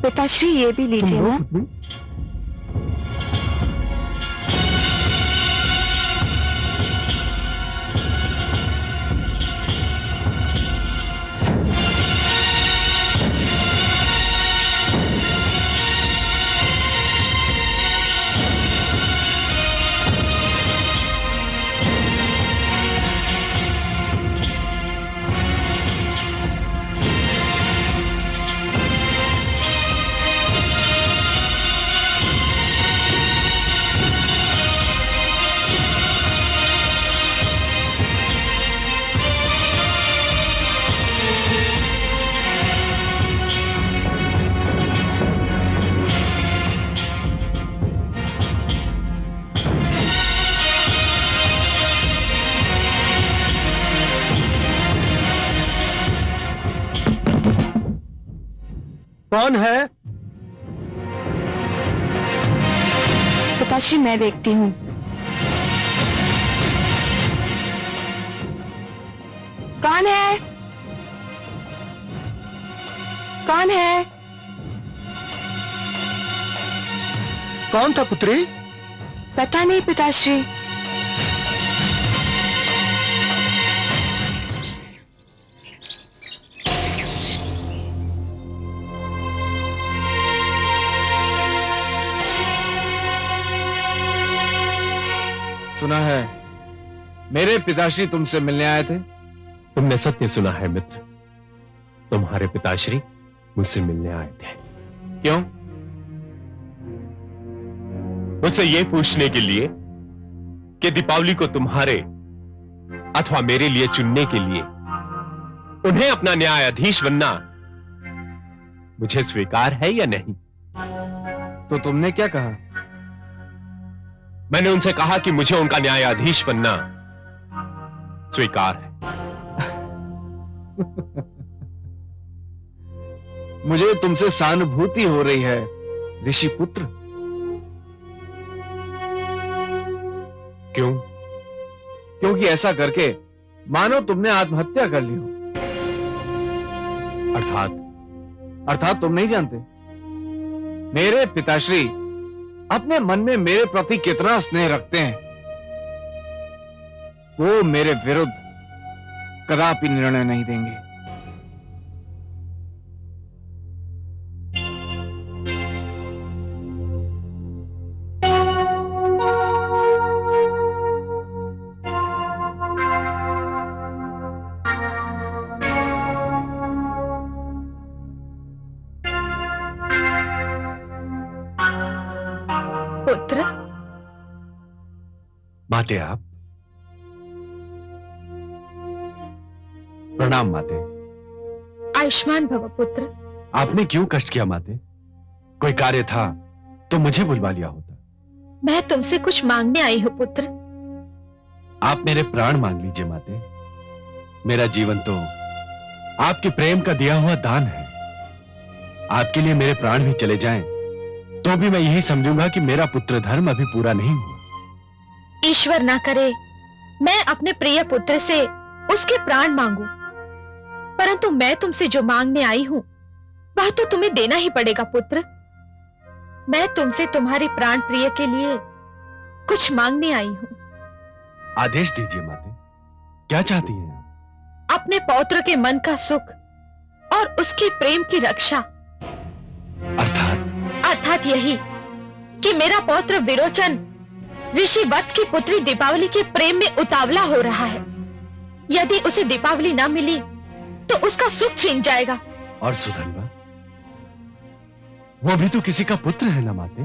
पिताश्री ये भी लीजिए ना। कौन है? पिताश्री मैं देखती हूँ। कौन है? कौन है? कौन था पुत्री? पता नहीं पिताश्री। सुना है मेरे पिताश्री तुमसे मिलने आए थे। तुमने सत्य सुना है मित्र, तुम्हारे पिताश्री मुझसे मिलने आए थे। क्यों? मुझसे यह पूछने के लिए कि दीपावली को तुम्हारे अथवा मेरे लिए चुनने के लिए उन्हें अपना न्यायाधीश बनना मुझे स्वीकार है या नहीं। तो तुमने क्या कहा? मैंने उनसे कहा कि मुझे उनका न्यायाधीश बनना स्वीकार है। मुझे तुमसे सहानुभूति हो रही है ऋषि पुत्र। क्यों? क्योंकि ऐसा करके मानो तुमने आत्महत्या कर ली हो। अर्थात तुम नहीं जानते मेरे पिताश्री अपने मन में मेरे प्रति कितना स्नेह रखते हैं। वो मेरे विरुद्ध कदापि निर्णय नहीं देंगे। पुत्र, माते आप? प्रणाम माते। आयुष्मान भव पुत्र। आपने क्यों कष्ट किया माते? कोई कार्य था तो मुझे बुलवा लिया होता। मैं तुमसे कुछ मांगने आई हूँ पुत्र। आप मेरे प्राण मांग लीजिए माते। मेरा जीवन तो आपके प्रेम का दिया हुआ दान है। आपके लिए मेरे प्राण भी चले जाएं तो भी मैं यही समझूंगा कि मेरा पुत्र धर्म अभी पूरा नहीं हुआ। ईश्वर ना करे मैं अपने प्रिय पुत्र से उसके प्राण मांगू, परंतु मैं तुमसे जो मांगने आई हूं वह तो तुम्हें देना ही पड़ेगा पुत्र। मैं तुमसे तुम्हारे प्राण प्रिय के लिए कुछ मांगने आई हूं। आदेश दीजिए माते, क्या चाहती हैं आप? अपने पौत्र के मन का सुख और उसके प्रेम की रक्षा। अर्थात यही कि मेरा पौत्र विरोचन ऋषि वत्स की पुत्री दीपावली के प्रेम में उतावला हो रहा है। यदि उसे दीपावली ना मिली तो उसका सुख छीन जाएगा। और सुधनवा, वो भी तो किसी का पुत्र है ना माते।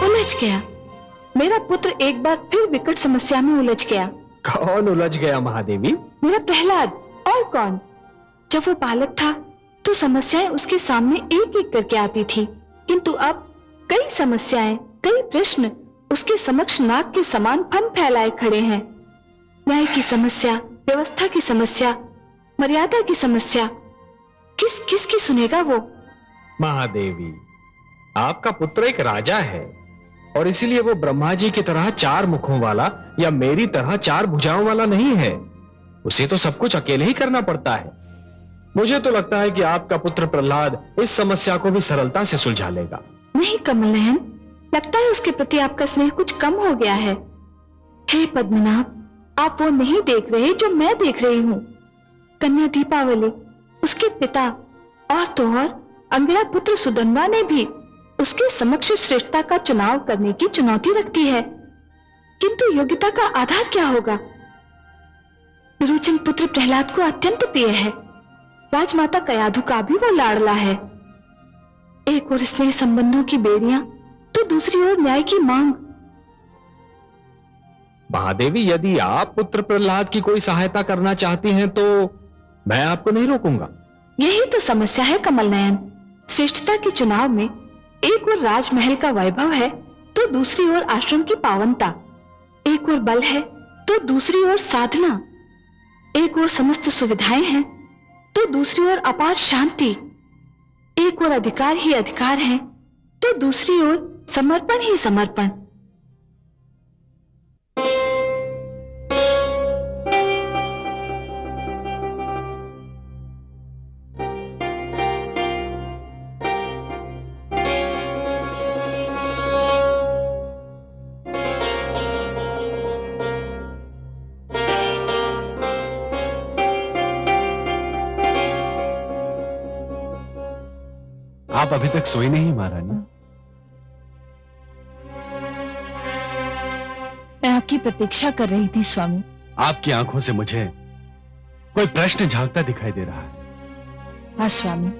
उलझ गया मेरा पुत्र, एक बार फिर विकट समस्या में उलझ गया। कौन उलझ गया महादेवी? मेरा प्रहलाद, और कौन। जब वो बालक था तो समस्याएं उसके सामने एक एक करके आती थी, किंतु अब कई समस्याएं, कई प्रश्न उसके समक्ष नाग के समान फन फैलाए खड़े हैं। न्याय की समस्या, व्यवस्था की समस्या, मर्यादा की समस्या, किस किस की सुनेगा वो? महादेवी, आपका पुत्र एक राजा है, और इसीलिए वो ब्रह्मा जी की तरह 4 मुखों वाला या मेरी तरह 4 भुजाओं वाला नहीं है। उसे तो सब कुछ अकेले ही करना पड़ता है। मुझे तो लगता है कि आपका पुत्र प्रहलाद इस समस्या को भी सरलता से सुलझा लेगा। नहीं कमल नयन, लगता है उसके प्रति आपका स्नेह कुछ कम हो गया है। हे पद्मनाभ, आप वो नहीं देख रहे जो मैं देख रही हूँ। कन्या दीपावली, उसके पिता और तो और अंगिरा पुत्र सुदन्वा ने भी उसके समक्ष श्रेष्ठता का चुनाव करने की चुनौती रखती है, किंतु योग्यता का आधार क्या होगा? विरोचन पुत्र प्रहलाद को अत्यंत प्रिय है। राजमाता कयाधु का भी वो लाडला है। एक ओर स्नेह संबंधों की बेड़ियां, तो दूसरी ओर न्याय की मांग। महादेवी, यदि आप पुत्र प्रहलाद की कोई सहायता करना चाहती हैं तो मैं आपको नहीं रोकूंगा। यही तो समस्या है कमल नयन। श्रेष्ठता के चुनाव में एक ओर राजमहल का वैभव है, तो दूसरी ओर आश्रम की पावनता। एक ओर बल है, तो दूसरी ओर साधना। एक ओर समस्त सुविधाएं हैं, तो दूसरी ओर अपार शांति। एक ओर अधिकार ही अधिकार है, तो दूसरी ओर समर्पण ही समर्पण। आप अभी तक सोई नहीं महारानी? मैं आपकी प्रतीक्षा कर रही थी स्वामी। आपकी आंखों से मुझे कोई प्रश्न झांकता दिखाई दे रहा है। हाँ स्वामी,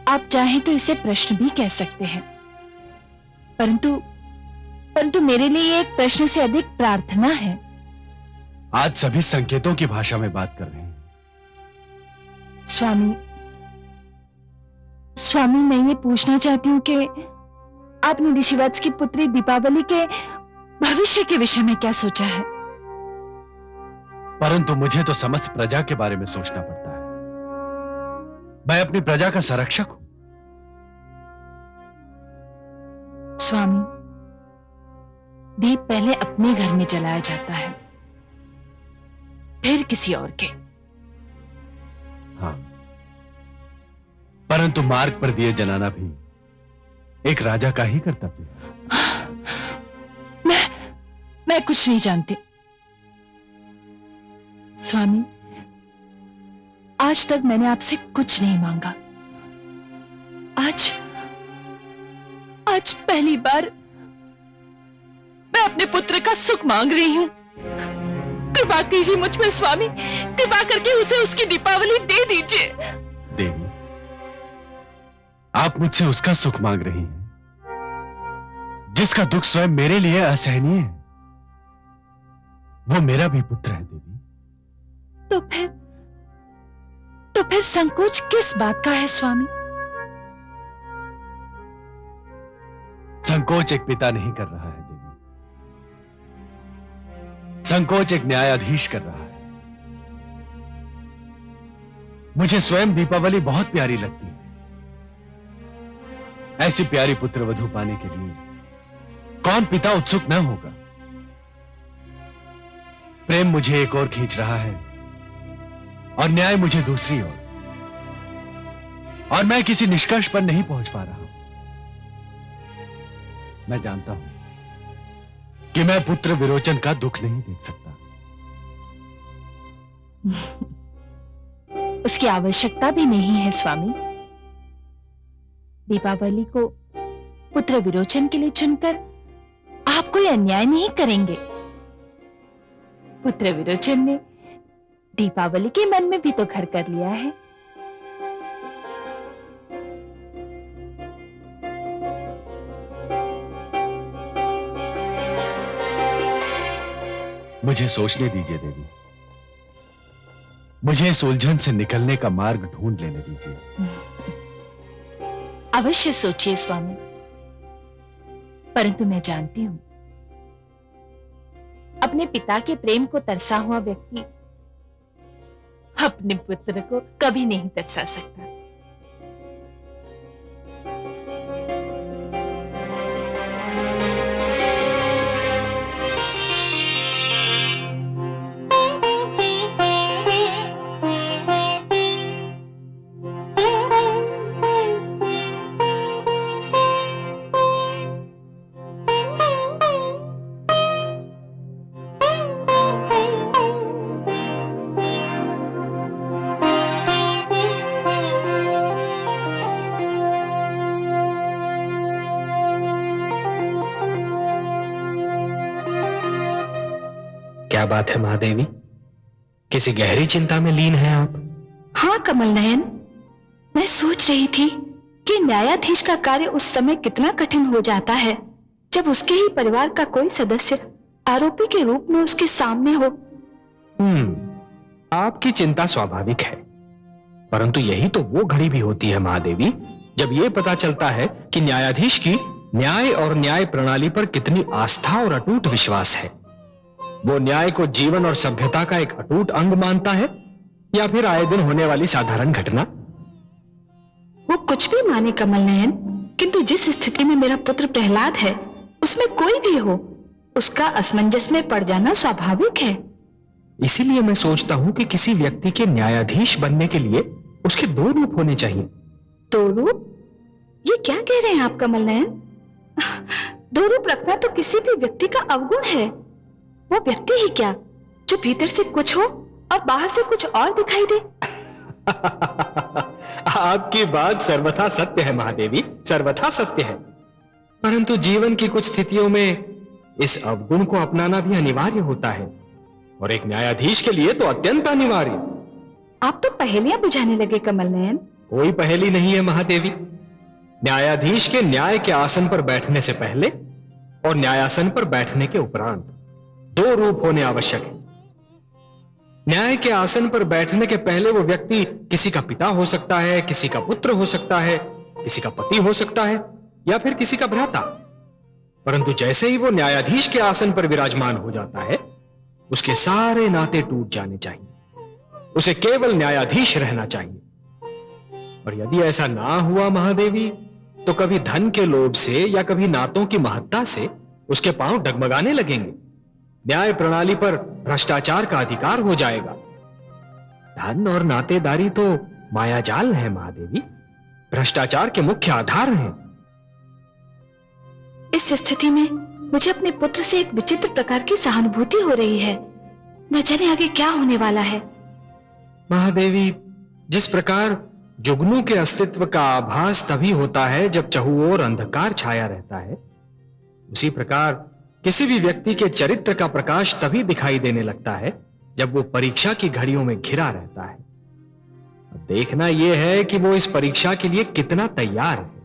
आप चाहें तो इसे प्रश्न भी कह सकते हैं, परंतु मेरे लिए एक प्रश्न से अधिक प्रार्थना है। आज सभी संकेतों की भाषा में बात कर रहे हैं। स्वामी, मैं ये पूछना चाहती हूँ कि आपने ऋषिवत्स की पुत्री दीपावली के भविष्य के विषय में क्या सोचा है? परंतु मुझे तो समस्त प्रजा के बारे में सोचना पड़ता है। मैं अपनी प्रजा का संरक्षक हूं। स्वामी, दीप पहले अपने घर में जलाया जाता है, फिर किसी और के। हाँ, परंतु मार्ग पर दिए जलाना भी एक राजा का ही कर्तव्य है। मैं कुछ नहीं जानती स्वामी। आज तक मैंने आपसे कुछ नहीं मांगा। आज पहली बार मैं अपने पुत्र का सुख मांग रही हूं। कृपा कीजिए मुझ पर स्वामी, कृपा करके उसे उसकी दीपावली दे दीजिए। देवी, आप मुझसे उसका सुख मांग रही हैं जिसका दुख स्वयं मेरे लिए असहनीय है। वो मेरा भी पुत्र है देवी। तो फिर संकोच किस बात का है स्वामी? संकोच एक पिता नहीं कर रहा है देवी, संकोच एक न्यायाधीश कर रहा है। मुझे स्वयं दीपावली बहुत प्यारी लगती है। ऐसी प्यारी पुत्र वधू पाने के लिए कौन पिता उत्सुक न होगा। प्रेम मुझे एक ओर खींच रहा है और न्याय मुझे दूसरी ओर, और मैं किसी निष्कर्ष पर नहीं पहुंच पा रहा हूं। मैं जानता हूं कि मैं पुत्र विरोचन का दुख नहीं देख सकता। उसकी आवश्यकता भी नहीं है स्वामी। दीपावली को पुत्र विरोचन के लिए चुनकर आप कोई अन्याय नहीं करेंगे। पुत्र विरोचन ने दीपावली के मन में भी तो घर कर लिया है। मुझे सोचने दीजिए देवी, मुझे इस उलझन से निकलने का मार्ग ढूंढ लेने दीजिए। अवश्य सोचिए स्वामी, परंतु मैं जानती हूं अपने पिता के प्रेम को तरसा हुआ व्यक्ति अपने पुत्र को कभी नहीं तरसा सकता। क्या बात है महादेवी, किसी गहरी चिंता में लीन हैं आप? हाँ कमल नयन, मैं सोच रही थी कि न्यायाधीश का कार्य उस समय कितना कठिन हो जाता है जब उसके ही परिवार का कोई सदस्य आरोपी के रूप में उसके सामने हो। आपकी चिंता स्वाभाविक है, परंतु यही तो वो घड़ी भी होती है महादेवी जब यह पता चलता है कि न्यायाधीश की न्याय और न्याय प्रणाली पर कितनी आस्था और अटूट विश्वास है। वो न्याय को जीवन और सभ्यता का एक अटूट अंग मानता है या फिर आए दिन होने वाली साधारण घटना? वो कुछ भी माने कमल नयन, किंतु जिस स्थिति में मेरा पुत्र प्रहलाद है उसमें कोई भी हो, उसका असमंजस में पड़ जाना स्वाभाविक है। इसीलिए मैं सोचता हूं कि किसी व्यक्ति के न्यायाधीश बनने के लिए उसके दो रूप होने चाहिए। दो रूप? ये क्या कह रहे हैं आप कमल नयन? दो रूप रखना तो किसी भी व्यक्ति का अवगुण है। वो व्यक्ति ही क्या जो भीतर से कुछ हो और बाहर से कुछ और दिखाई दे। आपकी बात सर्वथा सत्य है महादेवी, सर्वथा सत्य है, परंतु जीवन की कुछ स्थितियों में इस अवगुण को अपनाना भी अनिवार्य होता है और एक न्यायाधीश के लिए तो अत्यंत अनिवार्य। आप तो पहेलियां बुझाने लगे कमल नयन। कोई पहेली नहीं है महादेवी। न्यायाधीश के न्याय के आसन पर बैठने से पहले और न्यायासन पर बैठने के उपरांत दो रूप होने आवश्यक है। न्याय के आसन पर बैठने के पहले वो व्यक्ति किसी का पिता हो सकता है, किसी का पुत्र हो सकता है, किसी का पति हो सकता है या फिर किसी का भ्राता। परंतु जैसे ही वो न्यायाधीश के आसन पर विराजमान हो जाता है उसके सारे नाते टूट जाने चाहिए, उसे केवल न्यायाधीश रहना चाहिए। और यदि ऐसा ना हुआ महादेवी तो कभी धन के लोभ से या कभी नातों की महत्ता से उसके पांव डगमगाने लगेंगे। न्याय प्रणाली पर भ्रष्टाचार का अधिकार हो जाएगा। धन और नातेदारी तो मायाजाल है महादेवी, भ्रष्टाचार के मुख्य आधार हैं। इस स्थिति में मुझे अपने पुत्र से एक विचित्र प्रकार की सहानुभूति हो रही है। न जाने आगे क्या होने वाला है। महादेवी, जिस प्रकार जुगनू के अस्तित्व का आभास तभी होता है जब चहुओर अंधकार छाया रहता है, उसी प्रकार किसी भी व्यक्ति के चरित्र का प्रकाश तभी दिखाई देने लगता है जब वो परीक्षा की घड़ियों में घिरा रहता है। अब देखना यह है कि वो इस परीक्षा के लिए कितना तैयार है।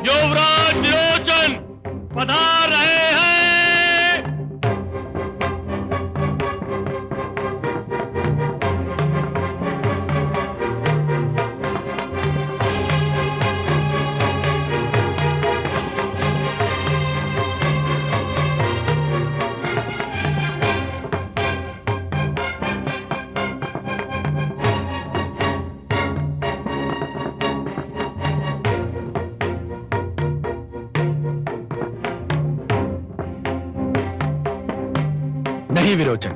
युवराज विरोचन पधार रहे हैं। नहीं विरोचन,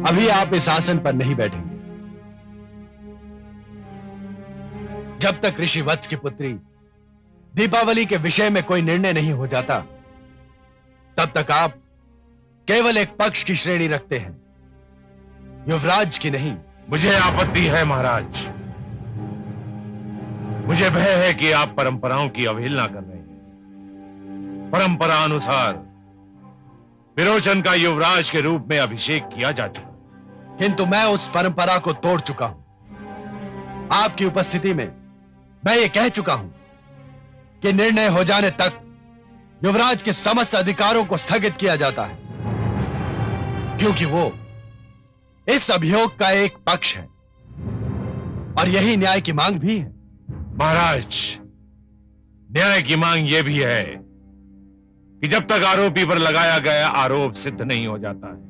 अभी तभी आप इस आसन पर नहीं बैठेंगे। जब तक ऋषि वत्स की पुत्री दीपावली के विषय में कोई निर्णय नहीं हो जाता, तब तक आप केवल एक पक्ष की श्रेणी रखते हैं, युवराज की नहीं। मुझे आपत्ति है महाराज। मुझे भय है कि आप परंपराओं की अवहेलना कर रहे हैं। परंपरा अनुसार विरोचन का युवराज के रूप में अभिषेक किया जा चुका, किंतु मैं उस परंपरा को तोड़ चुका हूं। आपकी उपस्थिति में मैं ये कह चुका हूं कि निर्णय हो जाने तक युवराज के समस्त अधिकारों को स्थगित किया जाता है, क्योंकि वो इस अभियोग का एक पक्ष है और यही न्याय की मांग भी है। महाराज, न्याय की मांग यह भी है कि जब तक आरोपी पर लगाया गया आरोप सिद्ध नहीं हो जाता है,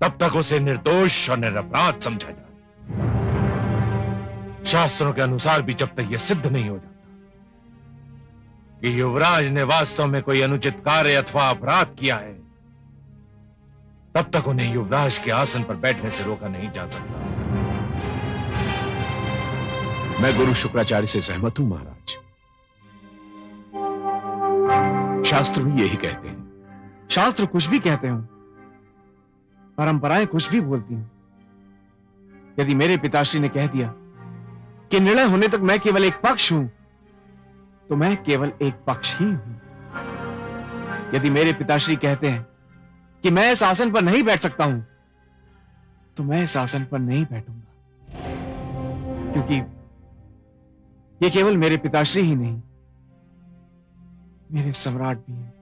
तब तक उसे निर्दोष और निरपराध समझा जाए। शास्त्रों के अनुसार भी जब तक यह सिद्ध नहीं हो जाता कि युवराज ने वास्तव में कोई अनुचित कार्य अथवा अपराध किया है, तब तक उन्हें युवराज के आसन पर बैठने से रोका नहीं जा सकता। मैं गुरु शुक्राचार्य से सहमत हूं महाराज। शास्त्र भी यही कहते हैं। शास्त्र कुछ भी कहते हो, परंपराएं कुछ भी बोलती हैं। यदि मेरे पिताश्री ने कह दिया कि निर्णय होने तक मैं केवल एक पक्ष हूं, तो मैं केवल एक पक्ष ही हूं। यदि मेरे पिताश्री कहते हैं कि मैं इस आसन पर नहीं बैठ सकता हूं, तो मैं इस आसन पर नहीं बैठूंगा, क्योंकि ये केवल मेरे पिताश्री ही नहीं, मेरे सम्राट भी हैं।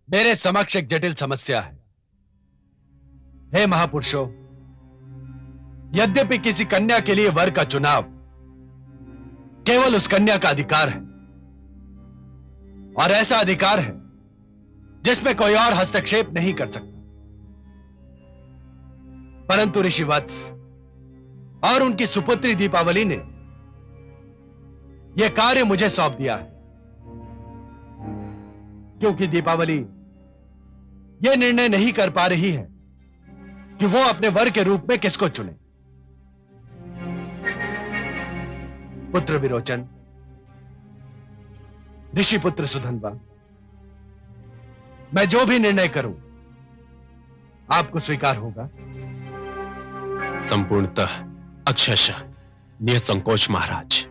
मेरे समक्ष एक जटिल समस्या है। हे महापुरुषों, यद्यपि किसी कन्या के लिए वर का चुनाव केवल उस कन्या का अधिकार है, और ऐसा अधिकार है जिसमें कोई और हस्तक्षेप नहीं कर सकता, परंतु ऋषि वत्स और उनकी सुपुत्री दीपावली ने यह कार्य मुझे सौंप दिया है, क्योंकि दीपावली यह निर्णय नहीं कर पा रही है कि वो अपने वर के रूप में किसको चुने। पुत्र विरोचन, ऋषि पुत्र सुधन्वा, मैं जो भी निर्णय करूं आपको स्वीकार होगा? संपूर्णतः अक्षरशः निसंकोच महाराज।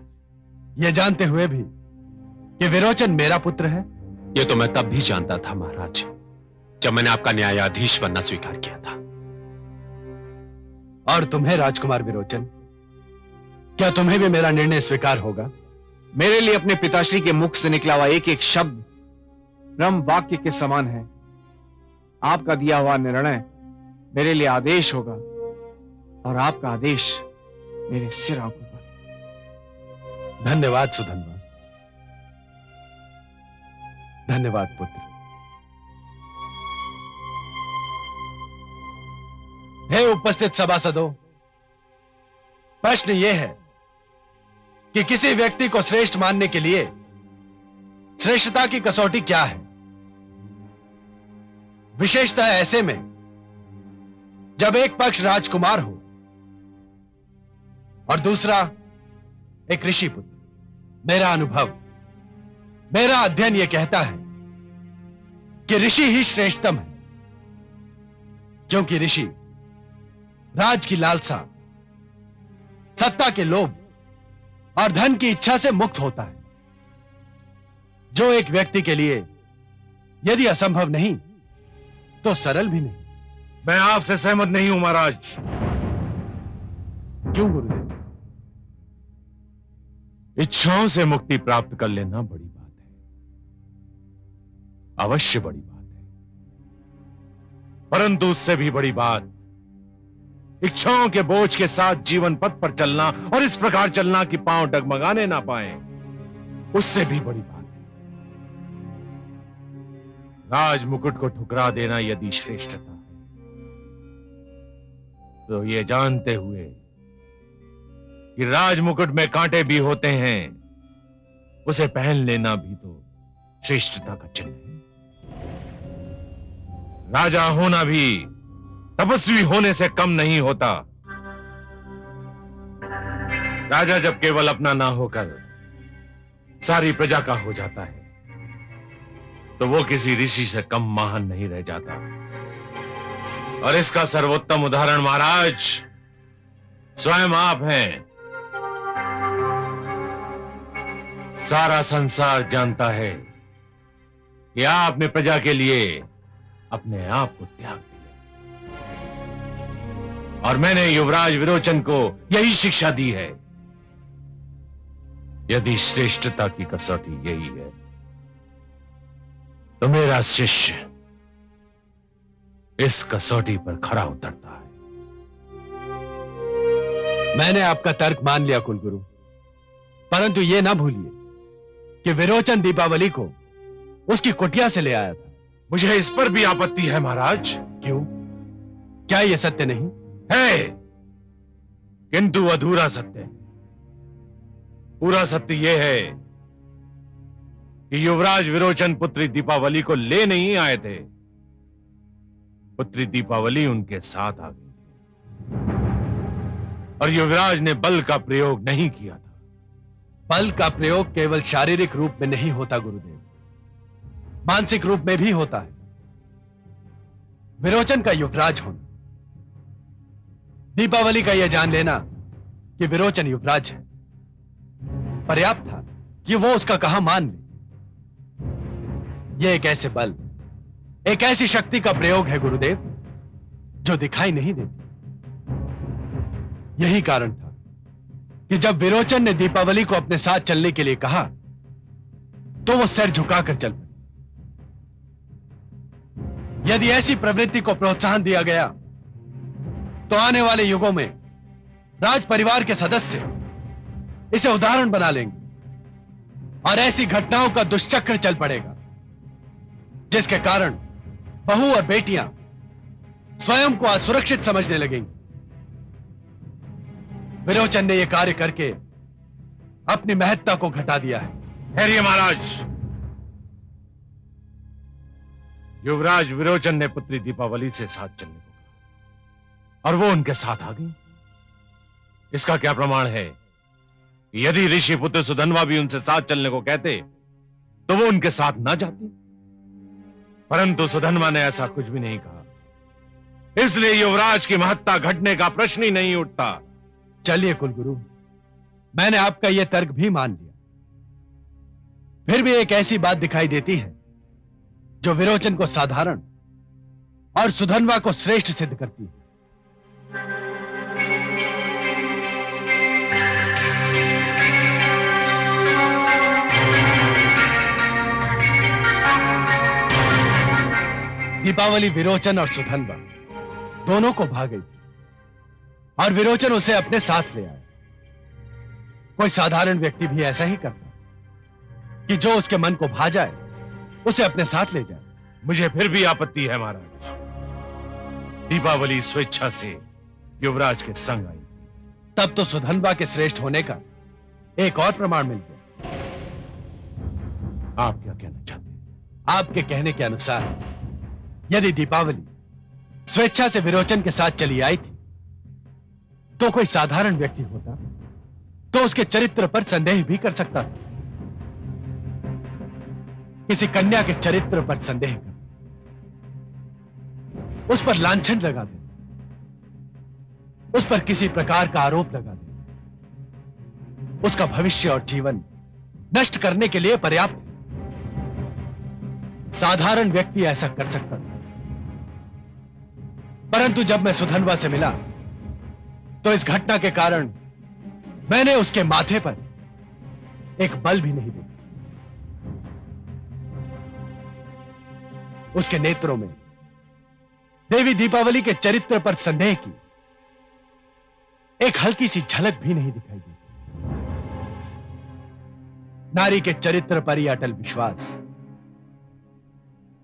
यह जानते हुए भी कि विरोचन मेरा पुत्र है? ये तो मैं तब भी जानता था महाराज, जब मैंने आपका न्यायाधीश बनना स्वीकार किया था। और तुम्हें राजकुमार विरोचन, क्या तुम्हें भी मेरा निर्णय स्वीकार होगा? मेरे लिए अपने पिताश्री के मुख से निकला हुआ एक एक शब्द ब्रह्म वाक्य के समान है। आपका दिया हुआ निर्णय मेरे लिए आदेश होगा, और आपका आदेश मेरे सिर आंखों पर। धन्यवाद सुधन्वा, धन्यवाद पुत्र। हे उपस्थित सभासदों, प्रश्न यह है कि किसी व्यक्ति को श्रेष्ठ मानने के लिए श्रेष्ठता की कसौटी क्या है? विशेषतः ऐसे में जब एक पक्ष राजकुमार हो और दूसरा एक ऋषि पुत्र। मेरा अनुभव, मेरा अध्ययन यह कहता है कि ऋषि ही श्रेष्ठतम है, क्योंकि ऋषि राज की लालसा, सत्ता के लोभ और धन की इच्छा से मुक्त होता है, जो एक व्यक्ति के लिए यदि असंभव नहीं तो सरल भी नहीं। मैं आपसे सहमत नहीं हूं महाराज। क्यों गुरुदेव? इच्छाओं से मुक्ति प्राप्त कर लेना बड़ी बात है, अवश्य बड़ी बात है, परंतु उससे भी बड़ी बात इच्छाओं के बोझ के साथ जीवन पथ पर चलना, और इस प्रकार चलना कि पांव डगमगाने ना पाए, उससे भी बड़ी बात है। राज मुकुट को ठुकरा देना यदि श्रेष्ठता है, तो ये जानते हुए कि राज मुकुट में कांटे भी होते हैं, उसे पहन लेना भी तो श्रेष्ठता का चिन्ह है। राजा होना भी तपस्वी होने से कम नहीं होता। राजा जब केवल अपना ना होकर सारी प्रजा का हो जाता है, तो वो किसी ऋषि से कम महान नहीं रह जाता। और इसका सर्वोत्तम उदाहरण महाराज स्वयं आप हैं। सारा संसार जानता है कि आपने प्रजा के लिए अपने आप को त्याग दिया, और मैंने युवराज विरोचन को यही शिक्षा दी है। यदि श्रेष्ठता की कसौटी यही है, तो मेरा शिष्य इस कसौटी पर खरा उतरता है। मैंने आपका तर्क मान लिया कुलगुरु, परंतु यह ना भूलिए कि विरोचन दीपावली को उसकी कुटिया से ले आया था। मुझे इस पर भी आपत्ति है महाराज। क्यों? क्या यह सत्य नहीं है? किंतु अधूरा सत्य है। पूरा सत्य यह है कि युवराज विरोचन पुत्री दीपावली को ले नहीं आए थे, पुत्री दीपावली उनके साथ आ गई थी, और युवराज ने बल का प्रयोग नहीं किया था। बल का प्रयोग केवल शारीरिक रूप में नहीं होता गुरुदेव, मानसिक रूप में भी होता है। विरोचन का युवराज होना, दीपावली का यह जान लेना कि विरोचन युवराज है, पर्याप्त था कि वो उसका कहा मान ले। यह एक ऐसे बल, एक ऐसी शक्ति का प्रयोग है गुरुदेव, जो दिखाई नहीं देती। यही कारण था कि जब विरोचन ने दीपावली को अपने साथ चलने के लिए कहा, तो वो सिर झुकाकर चल पड़ी। यदि ऐसी प्रवृत्ति को प्रोत्साहन दिया गया, तो आने वाले युगों में राज परिवार के सदस्य इसे उदाहरण बना लेंगे, और ऐसी घटनाओं का दुष्चक्र चल पड़ेगा, जिसके कारण बहू और बेटियां स्वयं को असुरक्षित समझने लगेंगी। विरोचन ने यह कार्य करके अपनी महत्ता को घटा दिया है। ठहरिए महाराज। युवराज विरोचन ने पुत्री दीपावली से साथ चलने को कहा, और वो उनके साथ आ गई। इसका क्या प्रमाण है? यदि ऋषि पुत्र सुधन्वा भी उनसे साथ चलने को कहते, तो वो उनके साथ ना जाती। परंतु सुधन्वा ने ऐसा कुछ भी नहीं कहा, इसलिए युवराज की महत्ता घटने का प्रश्न ही नहीं उठता। चलिए कुलगुरु, मैंने आपका यह तर्क भी मान लिया। फिर भी एक ऐसी बात दिखाई देती है जो विरोचन को साधारण और सुधन्वा को श्रेष्ठ सिद्ध करती है। दीपावली विरोचन और सुधन्वा दोनों को भा गई थी, और विरोचन उसे अपने साथ ले आया। कोई साधारण व्यक्ति भी ऐसा ही करता कि जो उसके मन को भा जाए उसे अपने साथ ले जाए। मुझे फिर भी आपत्ति है महाराज। दीपावली स्वेच्छा से युवराज के संग आई, तब तो सुधन्वा के श्रेष्ठ होने का एक और प्रमाण मिल गया। आप क्या कहना चाहते हैं? आपके कहने के अनुसार यदि दीपावली स्वेच्छा से विरोचन के साथ चली आई थी, तो कोई साधारण व्यक्ति होता तो उसके चरित्र पर संदेह भी कर सकता था। किसी कन्या के चरित्र पर संदेह कर, उस पर लांछन लगा दे, उस पर किसी प्रकार का आरोप लगा दे, उसका भविष्य और जीवन नष्ट करने के लिए पर्याप्त है। साधारण व्यक्ति ऐसा कर सकता था। परंतु जब मैं सुधन्वा से मिला, तो इस घटना के कारण मैंने उसके माथे पर एक बल भी नहीं देखा। उसके नेत्रों में देवी दीपावली के चरित्र पर संदेह की एक हल्की सी झलक भी नहीं दिखाई दी। नारी के चरित्र पर ही अटल विश्वास,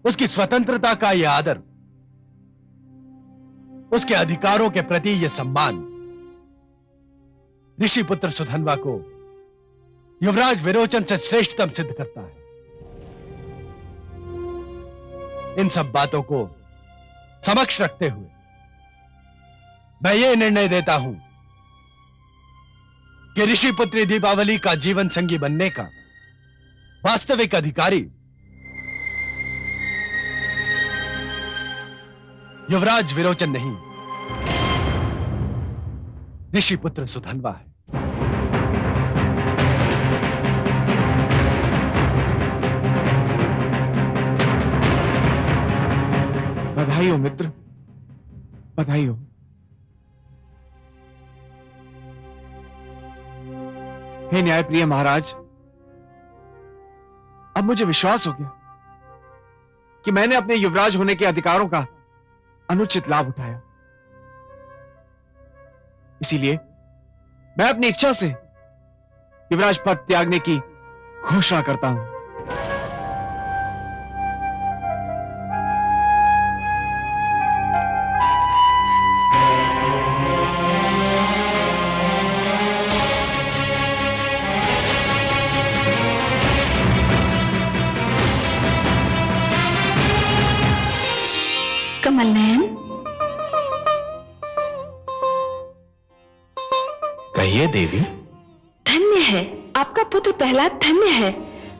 उसकी स्वतंत्रता का यह आदर, उसके अधिकारों के प्रति यह सम्मान ऋषि पुत्र सुधन्वा को युवराज विरोचन से श्रेष्ठतम सिद्ध करता है। इन सब बातों को समक्ष रखते हुए मैं ये निर्णय देता हूं कि ऋषि पुत्री दीपावली का जीवन संगी बनने का वास्तविक अधिकारी युवराज विरोचन नहीं, ऋषि पुत्र सुधन्वा है। बधाई हो मित्र, बधाई हो। हे न्यायप्रिय महाराज, अब मुझे विश्वास हो गया कि मैंने अपने युवराज होने के अधिकारों का अनुचित लाभ उठाया। इसीलिए मैं अपनी इच्छा से युवराज पद त्यागने की घोषणा करता हूं। कमल नयन, कहिए देवी। धन्य है आपका पुत्र प्रहलाद, धन्य है।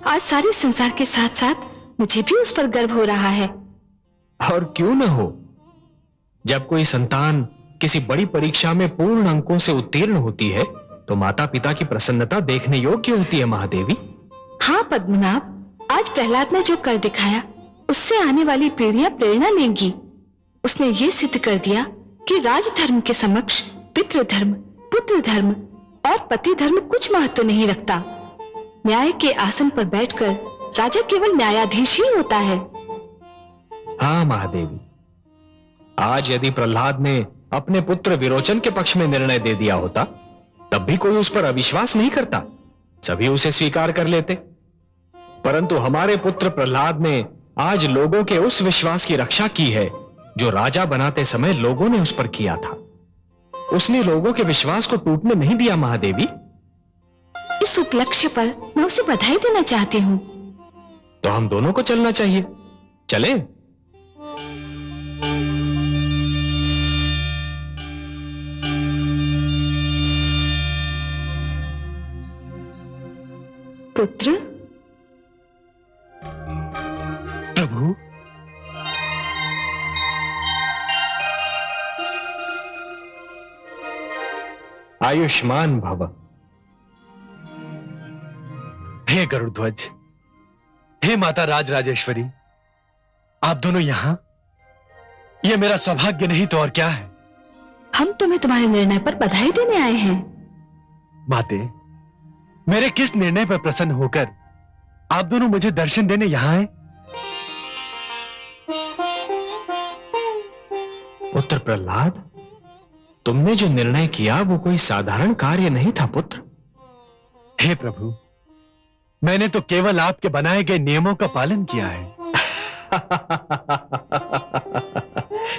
आज सारे संसार के साथ साथ मुझे भी उस पर गर्व हो रहा है। और क्यों न हो, जब कोई संतान किसी बड़ी परीक्षा में पूर्ण अंकों से उत्तीर्ण होती है तो माता पिता की प्रसन्नता देखने योग्य होती है महादेवी। हाँ पद्मनाभ, आज प्रहलाद ने जो कर दिखाया उससे आने वाली पीढ़ियां प्रेरणा लेंगी। उसने ये सिद्ध कर दिया कि राजधर्म के समक्ष पितृधर्म, पुत्र धर्म और पति धर्म कुछ महत्व नहीं रखता। न्याय के आसन पर बैठकर राजा केवल न्यायाधीश ही होता है। हाँ महादेवी, आज यदि प्रहलाद ने अपने पुत्र विरोचन के पक्ष में निर्णय दे दिया होता तब भी कोई उस पर अविश्वास नहीं करता, सभी उसे स्वीकार कर लेते। परंतु हमारे पुत्र प्रहलाद ने आज लोगों के उस विश्वास की रक्षा की है जो राजा बनाते समय लोगों ने उस पर किया था। उसने लोगों के विश्वास को टूटने नहीं दिया महादेवी। इस उपलक्ष्य पर मैं उसे बधाई देना चाहती हूँ। तो हम दोनों को चलना चाहिए, चलें? पुत्र, प्रभु, आयुष्मान भव। हे गरुड़ध्वज, हे माता राजराजेश्वरी, आप दोनों यहां? यह मेरा सौभाग्य नहीं तो और क्या है। हम तुम्हें तुम्हारे निर्णय पर बधाई देने आए हैं। माते, मेरे किस निर्णय पर प्रसन्न होकर आप दोनों मुझे दर्शन देने यहां आए? पुत्र प्रहलाद, तुमने जो निर्णय किया वो कोई साधारण कार्य नहीं था पुत्र। हे प्रभु, मैंने तो केवल आपके बनाए गए नियमों का पालन किया है।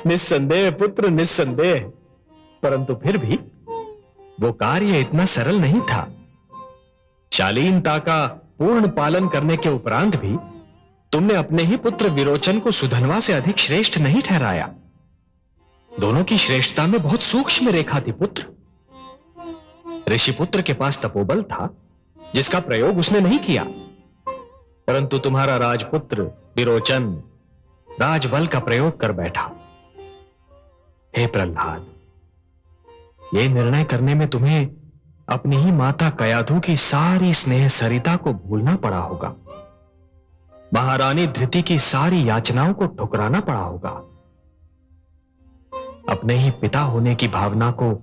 निस्संदेह पुत्र, निस्संदेह। परंतु फिर भी वो कार्य इतना सरल नहीं था। शालीनता का पूर्ण पालन करने के उपरांत भी तुमने अपने ही पुत्र विरोचन को सुधन्वा से अधिक श्रेष्ठ नहीं ठहराया। दोनों की श्रेष्ठता में बहुत सूक्ष्म रेखा थी पुत्र। ऋषिपुत्र के पास तपोबल था जिसका प्रयोग उसने नहीं किया, परंतु तुम्हारा राजपुत्र विरोचन राजबल का प्रयोग कर बैठा। हे प्रहलाद, यह निर्णय करने में तुम्हें अपनी ही माता कयाधु की सारी स्नेह सरिता को भूलना पड़ा होगा। महारानी धृति की सारी याचनाओं को ठुकराना पड़ा होगा। अपने ही पिता होने की भावना को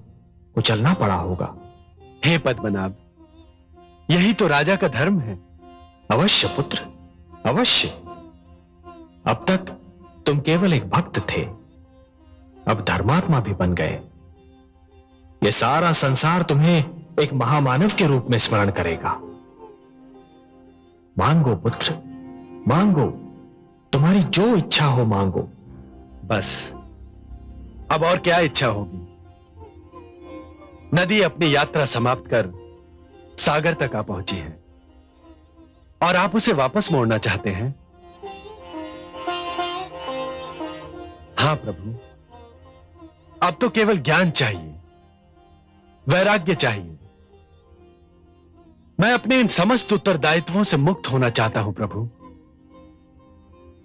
कुचलना पड़ा होगा। हे पद्मनाभ, यही तो राजा का धर्म है। अवश्य पुत्र, अवश्य। अब तक तुम केवल एक भक्त थे, अब धर्मात्मा भी बन गए। यह सारा संसार तुम्हें एक महामानव के रूप में स्मरण करेगा। मांगो पुत्र, मांगो। तुम्हारी जो इच्छा हो मांगो। बस अब और क्या इच्छा होगी? नदी अपनी यात्रा समाप्त कर सागर तक आ पहुंची है और आप उसे वापस मोड़ना चाहते हैं। हां प्रभु, अब तो केवल ज्ञान चाहिए, वैराग्य चाहिए। मैं अपने इन समस्त उत्तरदायित्वों से मुक्त होना चाहता हूं प्रभु।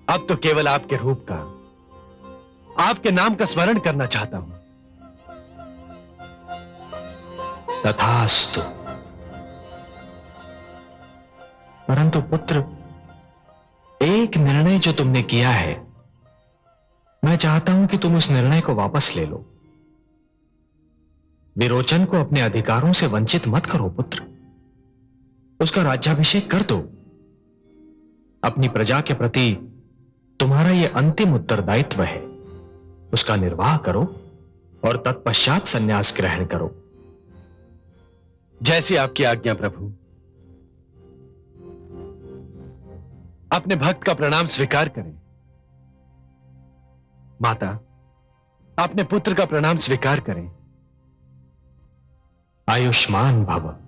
अब तो केवल आपके रूप का, आपके नाम का स्मरण करना चाहता हूं। तथास्तु। परंतु पुत्र, एक निर्णय जो तुमने किया है, मैं चाहता हूं कि तुम उस निर्णय को वापस ले लो। विरोचन को अपने अधिकारों से वंचित मत करो पुत्र। उसका राज्याभिषेक कर दो। अपनी प्रजा के प्रति तुम्हारा यह अंतिम उत्तरदायित्व है। उसका निर्वाह करो और तत्पश्चात संन्यास ग्रहण करो। जैसी आपकी आज्ञा प्रभु। अपने भक्त का प्रणाम स्वीकार करें। माता, अपने पुत्र का प्रणाम स्वीकार करें। आयुष्मान भव।